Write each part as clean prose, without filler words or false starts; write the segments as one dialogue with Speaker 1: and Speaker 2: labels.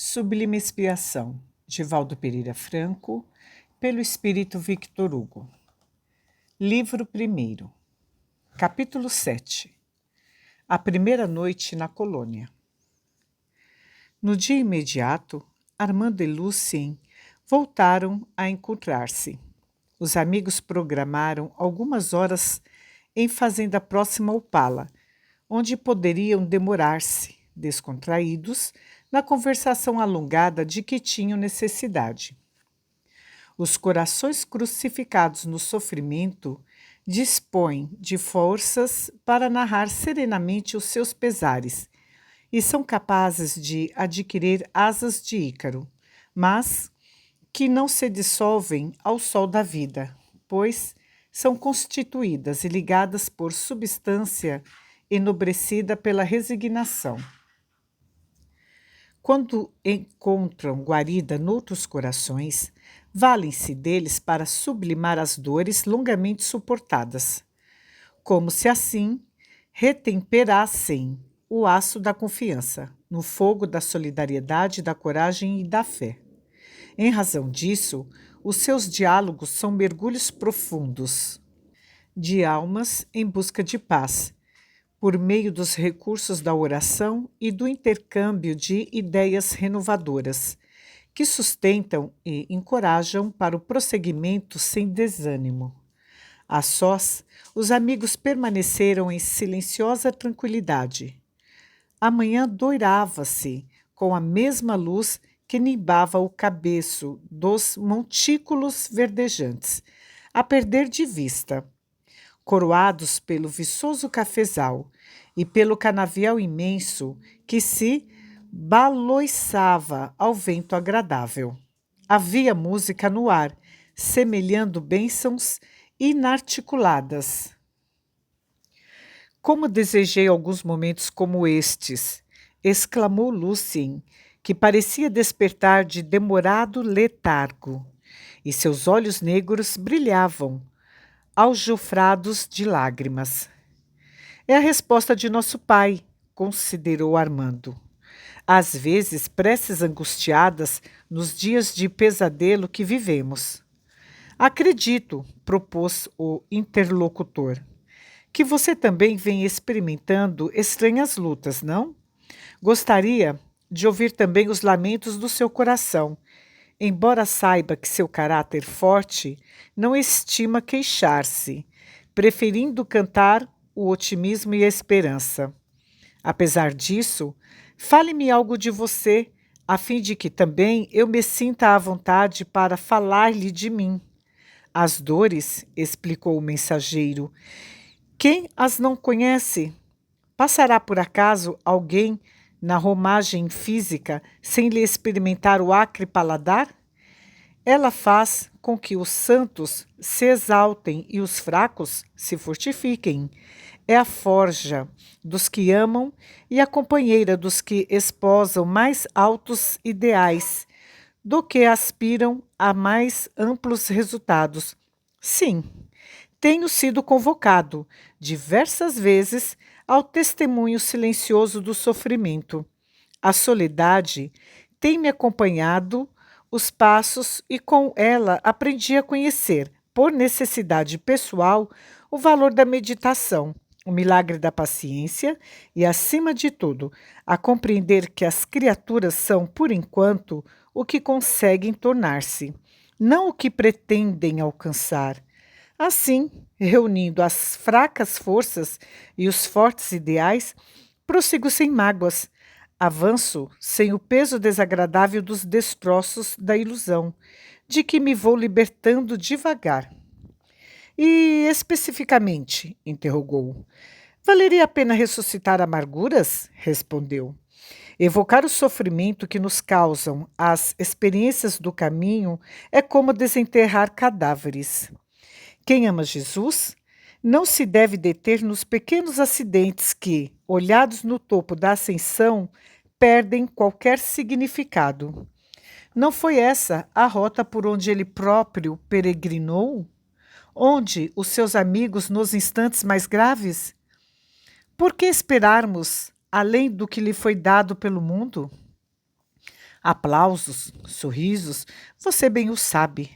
Speaker 1: Sublime Expiação, de Valdo Pereira Franco, pelo Espírito Victor Hugo. Livro 1º, capítulo 7. A primeira noite na colônia. No dia imediato, Armando e Lucien voltaram a encontrar-se. Os amigos programaram algumas horas em fazenda próxima ao Pala, onde poderiam demorar-se, descontraídos, na conversação alongada de que tinham necessidade. Os corações crucificados no sofrimento dispõem de forças para narrar serenamente os seus pesares e são capazes de adquirir asas de Ícaro, mas que não se dissolvem ao sol da vida, pois são constituídas e ligadas por substância enobrecida pela resignação. Quando encontram guarida noutros corações, valem-se deles para sublimar as dores longamente suportadas, como se assim retemperassem o aço da confiança, no fogo da solidariedade, da coragem e da fé. Em razão disso, os seus diálogos são mergulhos profundos de almas em busca de paz, por meio dos recursos da oração e do intercâmbio de ideias renovadoras, que sustentam e encorajam para o prosseguimento sem desânimo. A sós, os amigos permaneceram em silenciosa tranquilidade. A manhã doirava-se com a mesma luz que nimbava o cabeço dos montículos verdejantes, a perder de vista, coroados pelo viçoso cafezal e pelo canavial imenso que se baloiçava ao vento agradável. Havia música no ar, semelhando bênçãos inarticuladas. Como desejei alguns momentos como estes, exclamou Lucien, que parecia despertar de demorado letargo, e seus olhos negros brilhavam, aljofrados de lágrimas. É a resposta de nosso pai, considerou Armando. Às vezes, preces angustiadas nos dias de pesadelo que vivemos. Acredito, propôs o interlocutor, que você também vem experimentando estranhas lutas, não? Gostaria de ouvir também os lamentos do seu coração, embora saiba que seu caráter forte não estima queixar-se, preferindo cantar o otimismo e a esperança. Apesar disso, fale-me algo de você, a fim de que também eu me sinta à vontade para falar-lhe de mim. As dores, explicou o mensageiro, quem as não conhece? Passará por acaso alguém na romagem física sem lhe experimentar o acre paladar? Ela faz com que os santos se exaltem e os fracos se fortifiquem. É a forja dos que amam e a companheira dos que esposam mais altos ideais do que aspiram a mais amplos resultados. Sim, tenho sido convocado diversas vezes ao testemunho silencioso do sofrimento. A soledade tem me acompanhado os passos e com ela aprendi a conhecer, por necessidade pessoal, o valor da meditação, o milagre da paciência e, acima de tudo, a compreender que as criaturas são, por enquanto, o que conseguem tornar-se, não o que pretendem alcançar. Assim, reunindo as fracas forças e os fortes ideais, prossigo sem mágoas, avanço sem o peso desagradável dos destroços da ilusão, de que me vou libertando devagar. E especificamente, interrogou. Valeria a pena ressuscitar amarguras? Respondeu. Evocar o sofrimento que nos causam as experiências do caminho é como desenterrar cadáveres. Quem ama Jesus não se deve deter nos pequenos acidentes que, olhados no topo da ascensão, perdem qualquer significado. Não foi essa a rota por onde ele próprio peregrinou? Onde os seus amigos nos instantes mais graves? Por que esperarmos além do que lhe foi dado pelo mundo? Aplausos, sorrisos, você bem o sabe.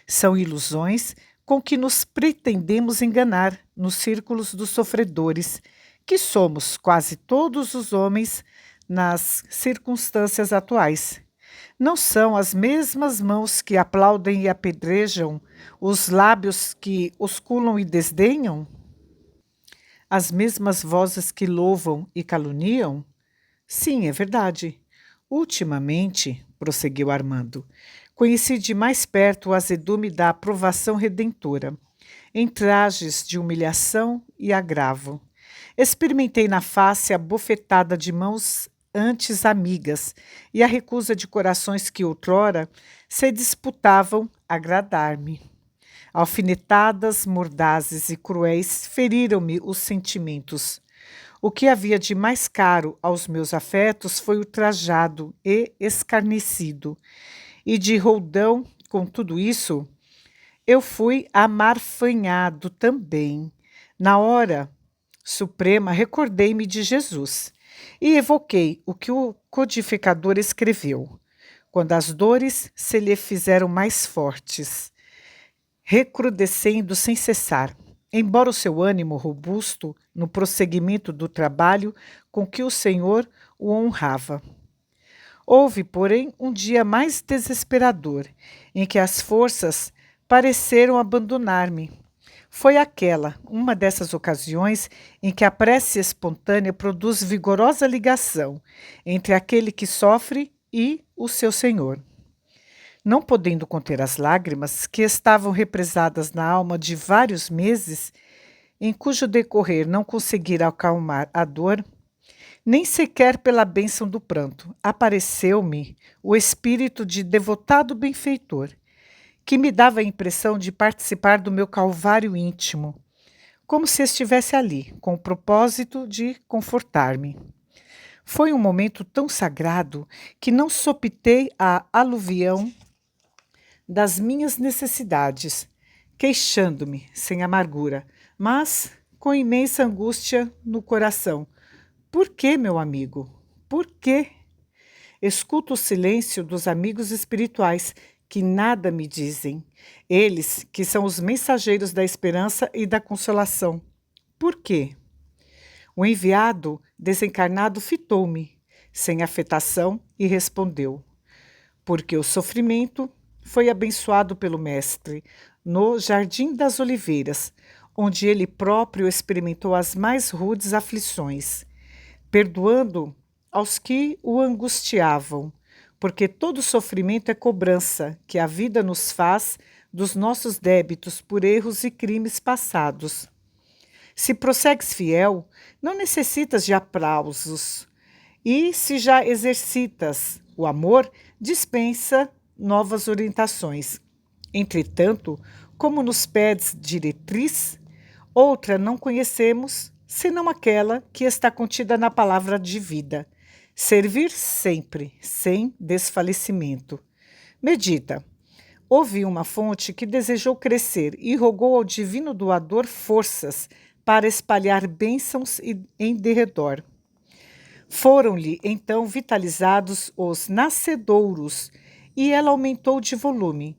Speaker 1: São ilusões com que nos pretendemos enganar nos círculos dos sofredores, que somos quase todos os homens nas circunstâncias atuais. Não são as mesmas mãos que aplaudem e apedrejam, os lábios que osculam e desdenham? As mesmas vozes que louvam e caluniam? Sim, é verdade. Ultimamente, prosseguiu Armando, conheci de mais perto o azedume da aprovação redentora, em trajes de humilhação e agravo. Experimentei na face a bofetada de mãos antes amigas e a recusa de corações que outrora se disputavam agradar-me. Alfinetadas mordazes e cruéis feriram-me os sentimentos. O que havia de mais caro aos meus afetos foi o trajado e escarnecido. E de roldão, com tudo isso, eu fui amarfanhado também. Na hora suprema, recordei-me de Jesus e evoquei o que o codificador escreveu. Quando as dores se lhe fizeram mais fortes, recrudescendo sem cessar, embora o seu ânimo robusto no prosseguimento do trabalho com que o Senhor o honrava. Houve, porém, um dia mais desesperador, em que as forças pareceram abandonar-me. Foi aquela, uma dessas ocasiões, em que a prece espontânea produz vigorosa ligação entre aquele que sofre e o seu Senhor. Não podendo conter as lágrimas, que estavam represadas na alma de vários meses, em cujo decorrer não conseguira acalmar a dor, nem sequer pela bênção do pranto, apareceu-me o espírito de devotado benfeitor, que me dava a impressão de participar do meu calvário íntimo, como se estivesse ali, com o propósito de confortar-me. Foi um momento tão sagrado que não sopitei a aluvião das minhas necessidades, queixando-me sem amargura, mas com imensa angústia no coração. Por que, meu amigo? Por quê? Escuto o silêncio dos amigos espirituais que nada me dizem. Eles que são os mensageiros da esperança e da consolação. Por quê? O enviado desencarnado fitou-me, sem afetação, e respondeu: porque o sofrimento foi abençoado pelo Mestre no Jardim das Oliveiras, onde ele próprio experimentou as mais rudes aflições, perdoando aos que o angustiavam, porque todo sofrimento é cobrança que a vida nos faz dos nossos débitos por erros e crimes passados. Se prossegues fiel, não necessitas de aplausos, e se já exercitas o amor, dispensa novas orientações. Entretanto, como nos pedes diretriz, outra não conhecemos, senão aquela que está contida na palavra de vida. Servir sempre, sem desfalecimento. Medita. Houve uma fonte que desejou crescer e rogou ao divino doador forças para espalhar bênçãos em derredor. Foram-lhe então vitalizados os nascedouros e ela aumentou de volume,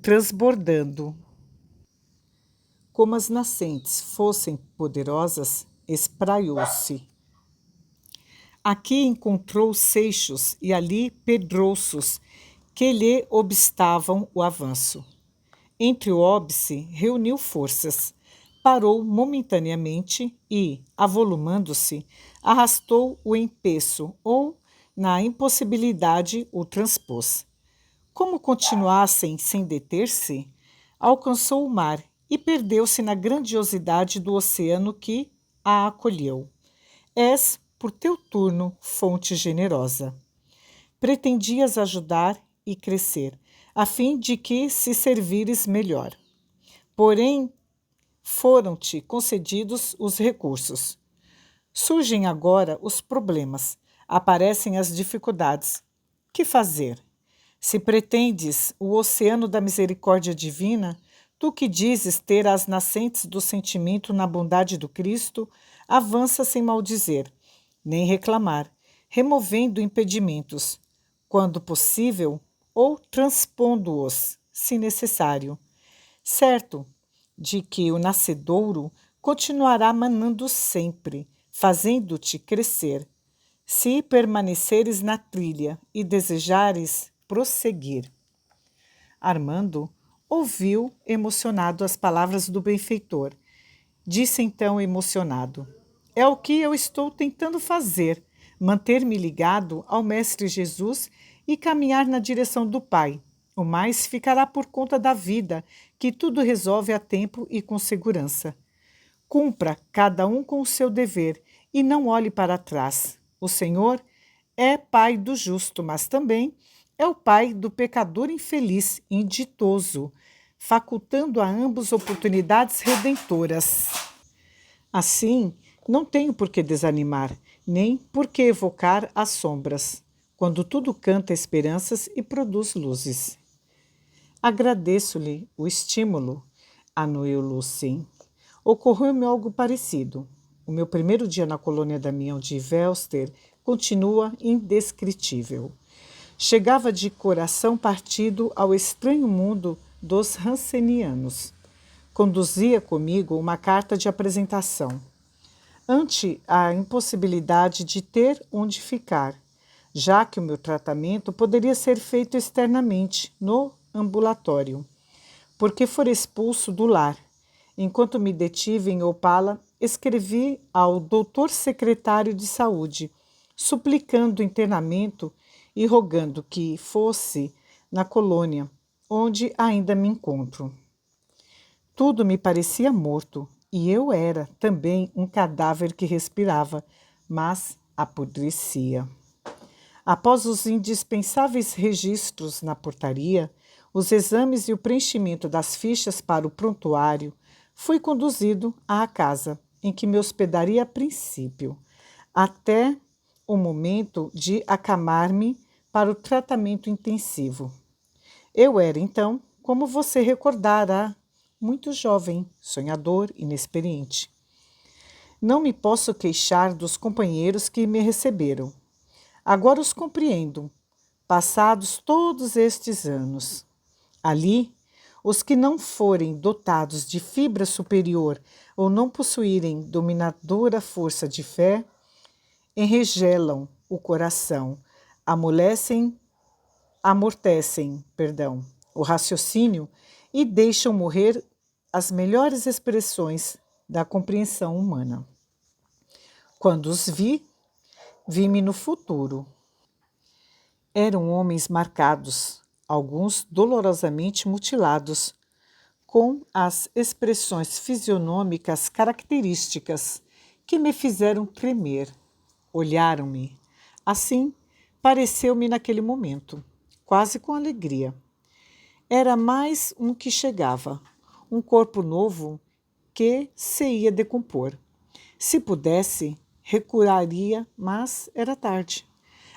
Speaker 1: transbordando. Como as nascentes fossem poderosas, espraiou-se. Aqui encontrou seixos e ali pedrouços que lhe obstavam o avanço. Entre o óbice, reuniu forças, parou momentaneamente e, avolumando-se, arrastou o empeço ou, na impossibilidade, o transpôs. Como continuassem sem deter-se, alcançou o mar e perdeu-se na grandiosidade do oceano que a acolheu. És, por teu turno, fonte generosa. Pretendias ajudar e crescer, a fim de que se servires melhor. Porém, foram-te concedidos os recursos. Surgem agora os problemas, aparecem as dificuldades. Que fazer? Se pretendes o oceano da misericórdia divina, tu que dizes ter as nascentes do sentimento na bondade do Cristo, avança sem maldizer, nem reclamar, removendo impedimentos. quando possível, ou transpondo-os, se necessário, certo de que o nascedouro continuará manando sempre, fazendo-te crescer, se permaneceres na trilha e desejares prosseguir. Armando ouviu emocionado as palavras do benfeitor. Disse então emocionado: é o que eu estou tentando fazer, manter-me ligado ao Mestre Jesus e caminhar na direção do Pai. O mais ficará por conta da vida, que tudo resolve a tempo e com segurança. Cumpra cada um com o seu dever e não olhe para trás. O Senhor é Pai do justo, mas também é o Pai do pecador infeliz, inditoso, facultando a ambos oportunidades redentoras. Assim, não tenho por que desanimar, nem por que evocar as sombras, quando tudo canta esperanças e produz luzes. Agradeço-lhe o estímulo, anuiu Lucien. Ocorreu-me algo parecido. O meu primeiro dia na colônia Damião de Velster continua indescritível. Chegava de coração partido ao estranho mundo dos Hansenianos. Conduzia comigo uma carta de apresentação. Ante a impossibilidade de ter onde ficar, já que o meu tratamento poderia ser feito externamente, no ambulatório, porque fora expulso do lar. Enquanto me detive em Opala, escrevi ao doutor secretário de saúde, suplicando internamento e rogando que fosse na colônia, onde ainda me encontro. Tudo me parecia morto, e eu era também um cadáver que respirava, mas apodrecia. Após os indispensáveis registros na portaria, os exames e o preenchimento das fichas para o prontuário, fui conduzido à casa em que me hospedaria a princípio, até o momento de acamar-me para o tratamento intensivo. Eu era, então, como você recordará, muito jovem, sonhador, inexperiente. Não me posso queixar dos companheiros que me receberam. Agora os compreendo, passados todos estes anos. Ali, os que não forem dotados de fibra superior ou não possuírem dominadora força de fé, enregelam o coração, amortecem, o raciocínio e deixam morrer as melhores expressões da compreensão humana. Quando os vi-me no futuro. Eram homens marcados, alguns dolorosamente mutilados, com as expressões fisionômicas características que me fizeram tremer. Olharam-me. Assim, pareceu-me naquele momento, quase com alegria. Era mais um que chegava, um corpo novo que se ia decompor. Se pudesse, recuraria, mas era tarde.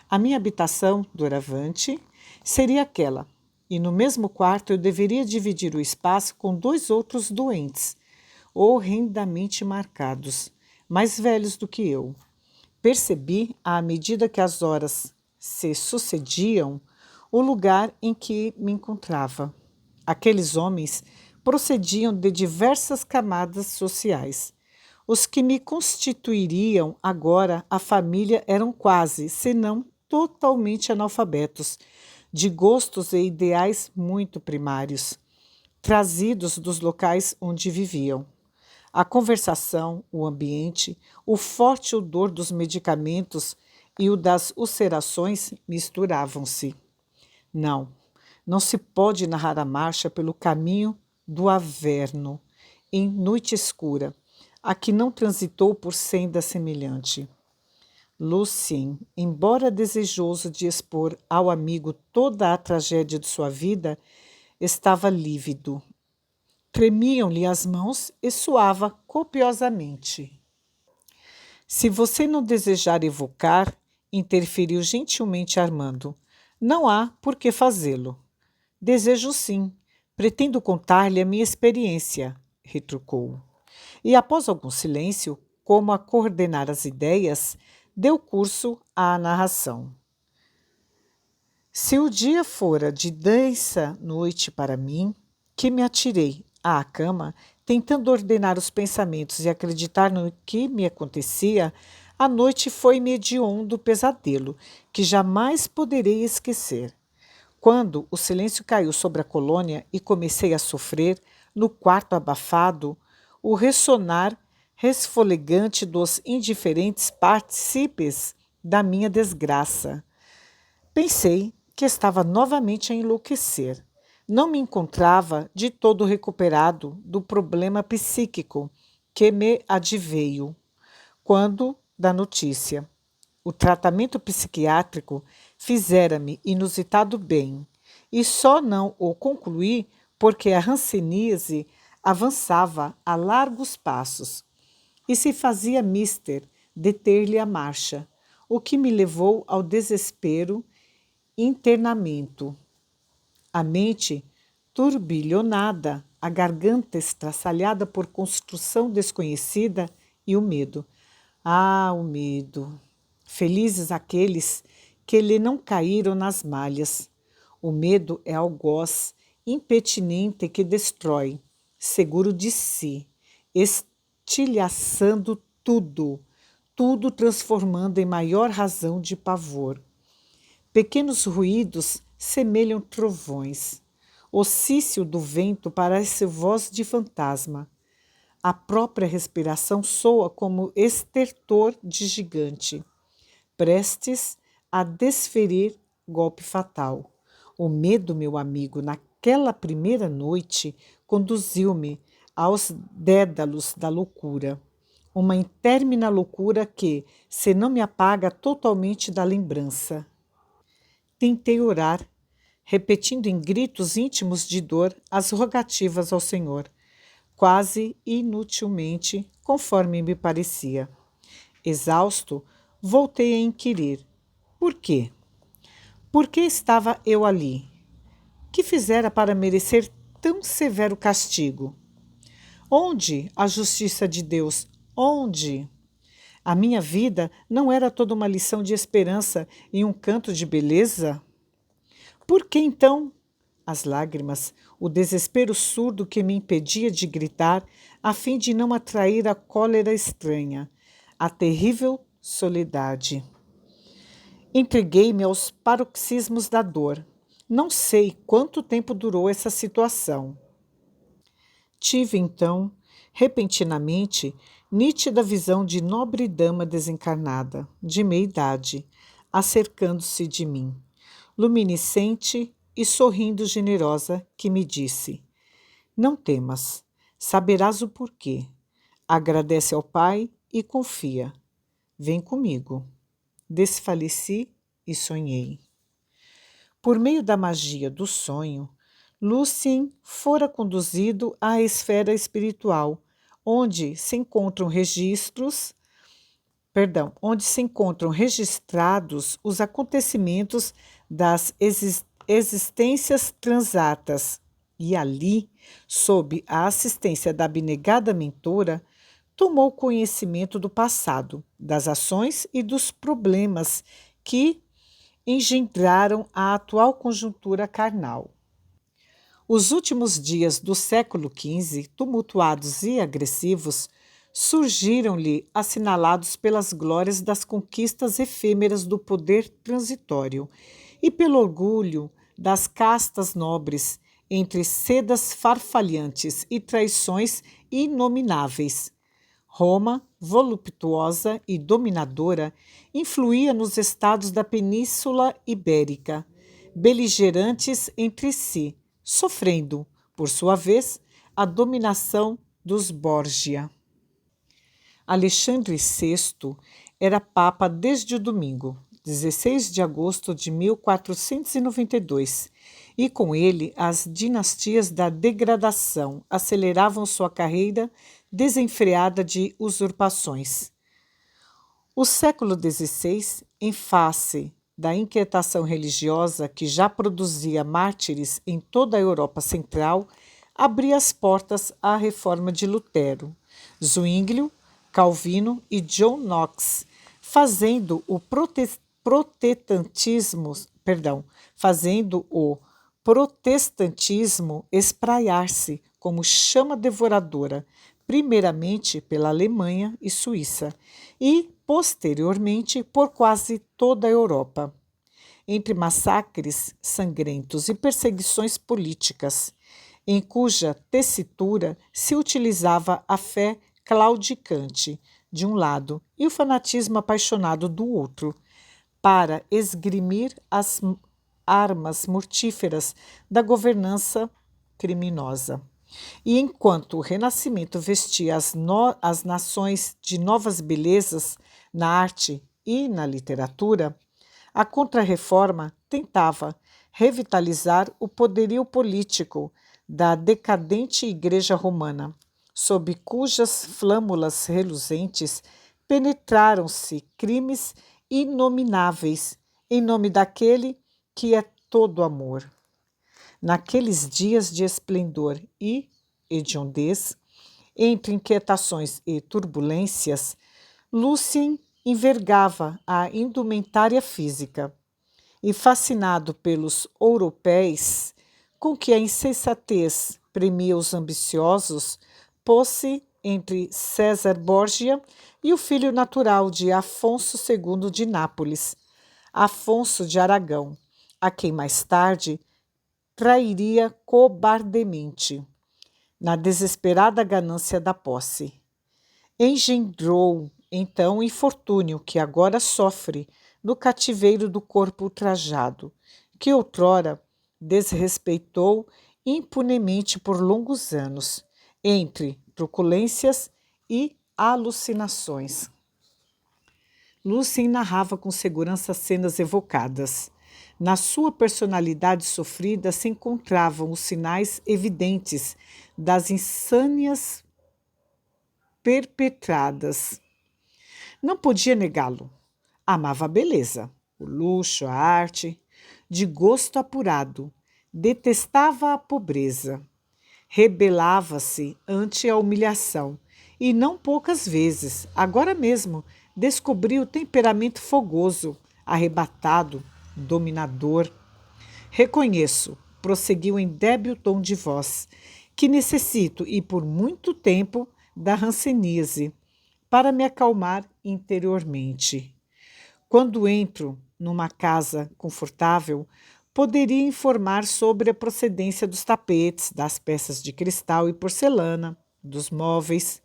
Speaker 1: A minha habitação, doravante, seria aquela, e no mesmo quarto eu deveria dividir o espaço com 2 outros doentes, horrendamente marcados, mais velhos do que eu. Percebi, à medida que as horas se sucediam, o lugar em que me encontrava. Aqueles homens procediam de diversas camadas sociais. Os que me constituiriam agora a família eram quase, se não totalmente analfabetos, de gostos e ideais muito primários, trazidos dos locais onde viviam. A conversação, o ambiente, o forte odor dos medicamentos e o das ulcerações misturavam-se. Não se pode narrar a marcha pelo caminho do Averno, em noite escura, a que não transitou por senda semelhante. Lucien, embora desejoso de expor ao amigo toda a tragédia de sua vida, estava lívido. Tremiam-lhe as mãos e suava copiosamente. Se você não desejar evocar, interferiu gentilmente Armando, não há por que fazê-lo. Desejo sim, pretendo contar-lhe a minha experiência, retrucou. E após algum silêncio, como a coordenar as ideias, deu curso à narração. Se o dia fora de densa noite para mim, que me atirei à cama, tentando ordenar os pensamentos e acreditar no que me acontecia, a noite foi-me hediondo pesadelo, que jamais poderei esquecer. Quando o silêncio caiu sobre a colônia e comecei a sofrer, no quarto abafado, o ressonar resfolegante dos indiferentes partícipes da minha desgraça. Pensei que estava novamente a enlouquecer. Não me encontrava de todo recuperado do problema psíquico que me adveio quando da notícia. O tratamento psiquiátrico fizera-me inusitado bem, e só não o concluí porque a hanseníase avançava a largos passos e se fazia mister deter-lhe a marcha, o que me levou ao desespero internamento. A mente turbilhonada, a garganta estraçalhada por construção desconhecida e o medo. Ah, o medo! Felizes aqueles que lhe não caíram nas malhas. O medo é algoz impetinente que destrói, seguro de si, estilhaçando tudo, tudo transformando em maior razão de pavor. Pequenos ruídos semelham trovões. O cício do vento parece voz de fantasma. A própria respiração soa como estertor de gigante, prestes a desferir golpe fatal. O medo, meu amigo, naquela primeira noite, conduziu-me aos dédalos da loucura. Uma intermina loucura que, se não me apaga totalmente da lembrança. Tentei orar, repetindo em gritos íntimos de dor as rogativas ao Senhor, quase inutilmente, conforme me parecia. Exausto, voltei a inquirir. Por quê? Por que estava eu ali? Que fizera para merecer tão severo castigo? Onde a justiça de Deus? Onde? A minha vida não era toda uma lição de esperança e um canto de beleza? Por que então as lágrimas, o desespero surdo que me impedia de gritar, a fim de não atrair a cólera estranha, a terrível soledade? Entreguei-me aos paroxismos da dor. Não sei quanto tempo durou essa situação. Tive, então, repentinamente, nítida visão de nobre dama desencarnada, de meia idade, acercando-se de mim, luminescente e sorrindo generosa, que me disse: Não temas, saberás o porquê. Agradece ao Pai e confia. Vem comigo. Desfaleci e sonhei. Por meio da magia do sonho, Lucien fora conduzido à esfera espiritual, onde se encontram registrados os acontecimentos das existências transatas, e ali, sob a assistência da abnegada mentora, tomou conhecimento do passado, das ações e dos problemas que engendraram a atual conjuntura carnal. Os últimos dias do século XV, tumultuados e agressivos, surgiram-lhe assinalados pelas glórias das conquistas efêmeras do poder transitório e pelo orgulho das castas nobres, entre sedas farfalhantes e traições inomináveis. Roma, voluptuosa e dominadora, influía nos estados da Península Ibérica, beligerantes entre si, sofrendo, por sua vez, a dominação dos Borgia. Alexandre VI era papa desde o domingo, 16 de agosto de 1492, e com ele as dinastias da degradação aceleravam sua carreira desenfreada de usurpações. O século XVI, em face da inquietação religiosa que já produzia mártires em toda a Europa Central, abria as portas à reforma de Lutero, Zwinglio, Calvino e John Knox, fazendo o fazendo o protestantismo espraiar-se como chama devoradora, primeiramente pela Alemanha e Suíça, e, posteriormente, por quase toda a Europa. Entre massacres sangrentos e perseguições políticas, em cuja tessitura se utilizava a fé claudicante, de um lado, e o fanatismo apaixonado do outro, para esgrimir as armas mortíferas da governança criminosa. E enquanto o Renascimento vestia as nações de novas belezas na arte e na literatura, a Contra-Reforma tentava revitalizar o poderio político da decadente Igreja Romana, sob cujas flâmulas reluzentes penetraram-se crimes inomináveis em nome daquele que é todo amor. Naqueles dias de esplendor e hediondez, entre inquietações e turbulências, Lucien envergava a indumentária física e, fascinado pelos ouropéis com que a insensatez premia os ambiciosos, pôs-se entre César Borgia e o filho natural de Afonso II de Nápoles, Afonso de Aragão, a quem mais tarde trairia cobardemente, na desesperada ganância da posse. Engendrou, então, o infortúnio que agora sofre no cativeiro do corpo ultrajado, que outrora desrespeitou impunemente por longos anos, entre truculências e alucinações. Lucien narrava com segurança cenas evocadas. Na sua personalidade sofrida se encontravam os sinais evidentes das insânias perpetradas. Não podia negá-lo. Amava a beleza, o luxo, a arte, de gosto apurado. Detestava a pobreza. Rebelava-se ante a humilhação e não poucas vezes, agora mesmo, descobriu o temperamento fogoso, arrebatado, dominador. Reconheço, prosseguiu em débil tom de voz, que necessito, e por muito tempo, da hanseníase, para me acalmar interiormente. Quando entro numa casa confortável, poderia informar sobre a procedência dos tapetes, das peças de cristal e porcelana, dos móveis.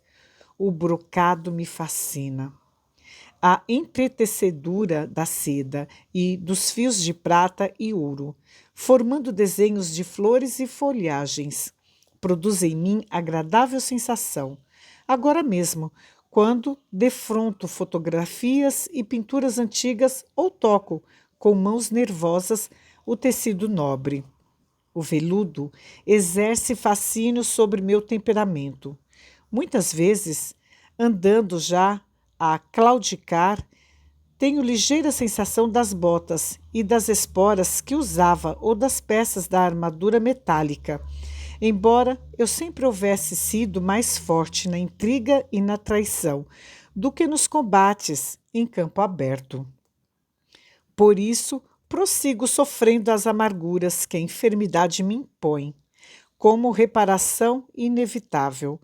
Speaker 1: O brocado me fascina. A entretecedura da seda e dos fios de prata e ouro, formando desenhos de flores e folhagens, produz em mim agradável sensação. Agora mesmo, quando defronto fotografias e pinturas antigas ou toco, com mãos nervosas, o tecido nobre. O veludo exerce fascínio sobre meu temperamento. Muitas vezes, andando já a claudicar, tenho ligeira sensação das botas e das esporas que usava ou das peças da armadura metálica, embora eu sempre houvesse sido mais forte na intriga e na traição do que nos combates em campo aberto. Por isso, prossigo sofrendo as amarguras que a enfermidade me impõe, como reparação inevitável.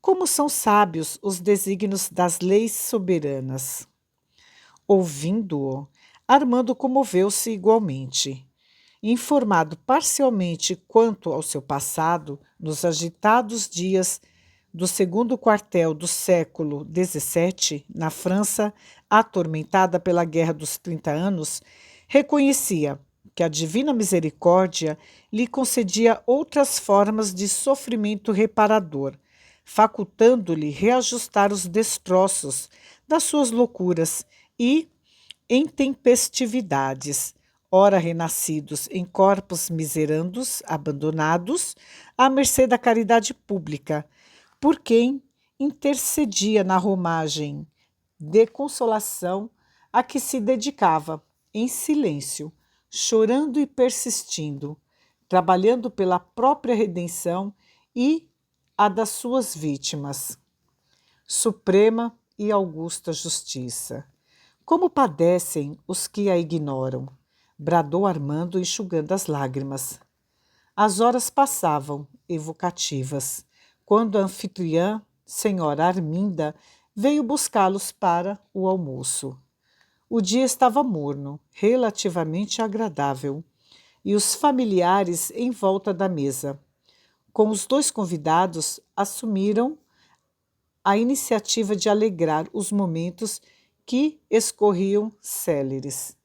Speaker 1: Como são sábios os desígnios das leis soberanas. Ouvindo-o, Armando comoveu-se igualmente. Informado parcialmente quanto ao seu passado, nos agitados dias do segundo quartel do século XVII, na França, atormentada pela Guerra dos 30 Anos, reconhecia que a divina misericórdia lhe concedia outras formas de sofrimento reparador, facultando-lhe reajustar os destroços das suas loucuras e intempestividades, ora renascidos em corpos miserandos, abandonados, à mercê da caridade pública, por quem intercedia na romagem de consolação a que se dedicava, em silêncio, chorando e persistindo, trabalhando pela própria redenção e a das suas vítimas. Suprema e augusta justiça. Como padecem os que a ignoram! Bradou Armando, enxugando as lágrimas. As horas passavam, evocativas, quando a anfitriã, senhora Arminda, veio buscá-los para o almoço. O dia estava morno, relativamente agradável, e os familiares em volta da mesa, com os dois convidados, assumiram a iniciativa de alegrar os momentos que escorriam céleres.